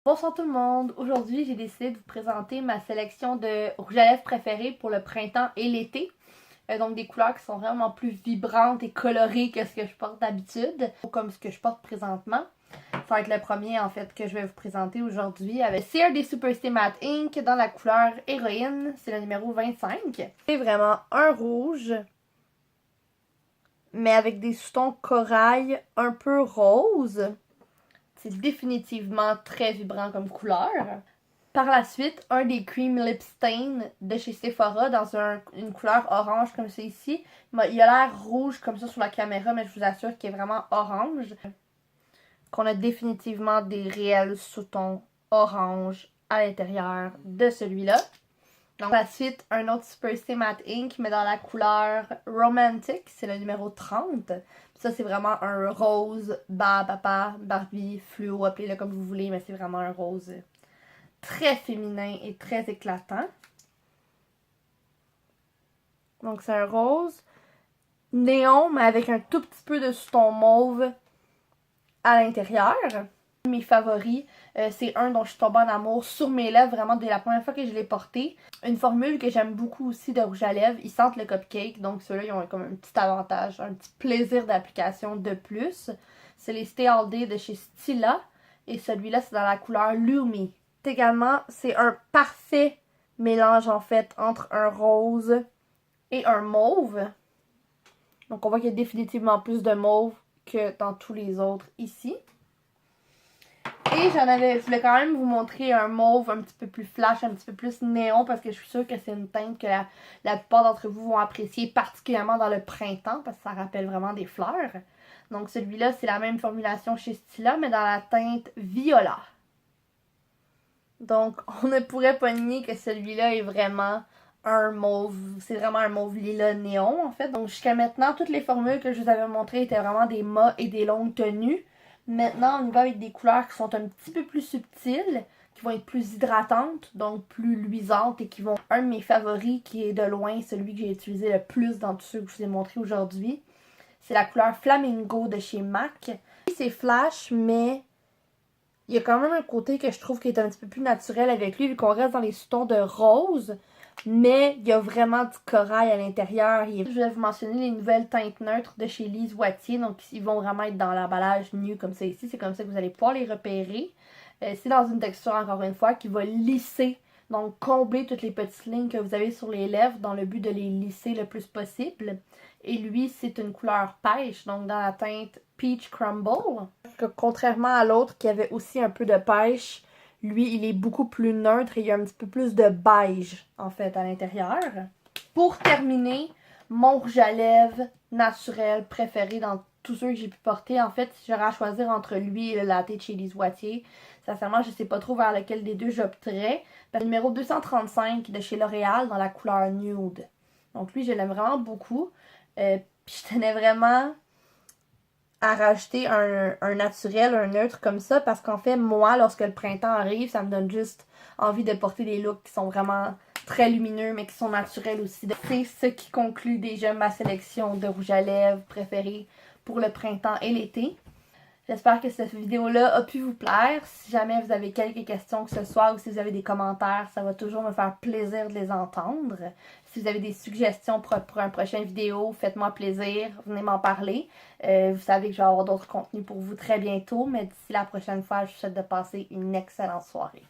Bonsoir tout le monde! Aujourd'hui, j'ai décidé de vous présenter ma sélection de rouge à lèvres préférés pour le printemps et l'été. Donc des couleurs qui sont vraiment plus vibrantes et colorées que ce que je porte d'habitude, comme ce que je porte présentement. Ça va être le premier en fait que je vais vous présenter aujourd'hui avec CRD Superstay Matte Ink dans la couleur Héroïne, c'est le numéro 25. C'est vraiment un rouge, mais avec des sous-tons corail un peu rose. C'est définitivement très vibrant comme couleur. Par la suite, un des Cream Lip Stain de chez Sephora dans une couleur orange comme c'est ici. Il a l'air rouge comme ça sur la caméra, mais je vous assure qu'il est vraiment orange. Qu'on a définitivement des réels sous-tons orange à l'intérieur de celui-là. Donc, par la suite, un autre Superstay Matte Ink, mais dans la couleur Romantic, c'est le numéro 30. Ça, c'est vraiment un rose, papa, Barbie, fluo, appelez-le comme vous voulez, mais c'est vraiment un rose très féminin et très éclatant. Donc, c'est un rose néon, mais avec un tout petit peu de sous-ton mauve à l'intérieur. Mes favoris, c'est un dont je suis tombée en amour sur mes lèvres vraiment dès la première fois que je l'ai porté. Une formule que j'aime beaucoup aussi de rouge à lèvres, ils sentent le cupcake, donc ceux-là ils ont comme un petit avantage, un petit plaisir d'application de plus. C'est les Stay All Day de chez Stila et celui-là c'est dans la couleur Lumi. Également, c'est un parfait mélange en fait entre un rose et un mauve. Donc on voit qu'il y a définitivement plus de mauve que dans tous les autres ici. Et je voulais quand même vous montrer un mauve un petit peu plus flash, un petit peu plus néon, parce que je suis sûre que c'est une teinte que la plupart d'entre vous vont apprécier, particulièrement dans le printemps, parce que ça rappelle vraiment des fleurs. Donc celui-là, c'est la même formulation chez Stila, mais dans la teinte violet. Donc on ne pourrait pas nier que celui-là est vraiment un mauve, c'est vraiment un mauve lilas néon en fait. Donc jusqu'à maintenant, toutes les formules que je vous avais montrées étaient vraiment des mâts et des longues tenues. Maintenant, on y va avec des couleurs qui sont un petit peu plus subtiles, qui vont être plus hydratantes, donc plus luisantes et qui vont... Un de mes favoris, qui est de loin celui que j'ai utilisé le plus dans tous ceux que je vous ai montrés aujourd'hui, c'est la couleur Flamingo de chez MAC. C'est flash, mais il y a quand même un côté que je trouve qui est un petit peu plus naturel avec lui, vu qu'on reste dans les sous-tons de rose. Mais il y a vraiment du corail à l'intérieur. Je vais vous mentionner les nouvelles teintes neutres de chez Lise Wattier. Donc, ils vont vraiment être dans l'emballage nu comme ça ici. C'est comme ça que vous allez pouvoir les repérer. C'est dans une texture, encore une fois, qui va lisser. Donc, combler toutes les petites lignes que vous avez sur les lèvres dans le but de les lisser le plus possible. Et lui, c'est une couleur pêche, donc dans la teinte Peach Crumble. Contrairement à l'autre qui avait aussi un peu de pêche, lui, il est beaucoup plus neutre et il y a un petit peu plus de beige, en fait, à l'intérieur. Pour terminer, mon rouge à lèvres naturel préféré dans tous ceux que j'ai pu porter. En fait, si j'aurais à choisir entre lui et le latte de chez Lise Wattier, sincèrement, je ne sais pas trop vers lequel des deux j'opterais. Le numéro 235 de chez L'Oréal dans la couleur nude. Donc lui, je l'aime vraiment beaucoup. Puis je tenais vraiment à rajouter un naturel, un neutre comme ça, parce qu'en fait, moi, lorsque le printemps arrive, ça me donne juste envie de porter des looks qui sont vraiment très lumineux, mais qui sont naturels aussi. C'est ce qui conclut déjà ma sélection de rouge à lèvres préférés pour le printemps et l'été. J'espère que cette vidéo-là a pu vous plaire. Si jamais vous avez quelques questions que ce soit ou si vous avez des commentaires, ça va toujours me faire plaisir de les entendre. Si vous avez des suggestions pour une prochaine vidéo, faites-moi plaisir, venez m'en parler. Vous savez que je vais avoir d'autres contenus pour vous très bientôt, mais d'ici la prochaine fois, je vous souhaite de passer une excellente soirée.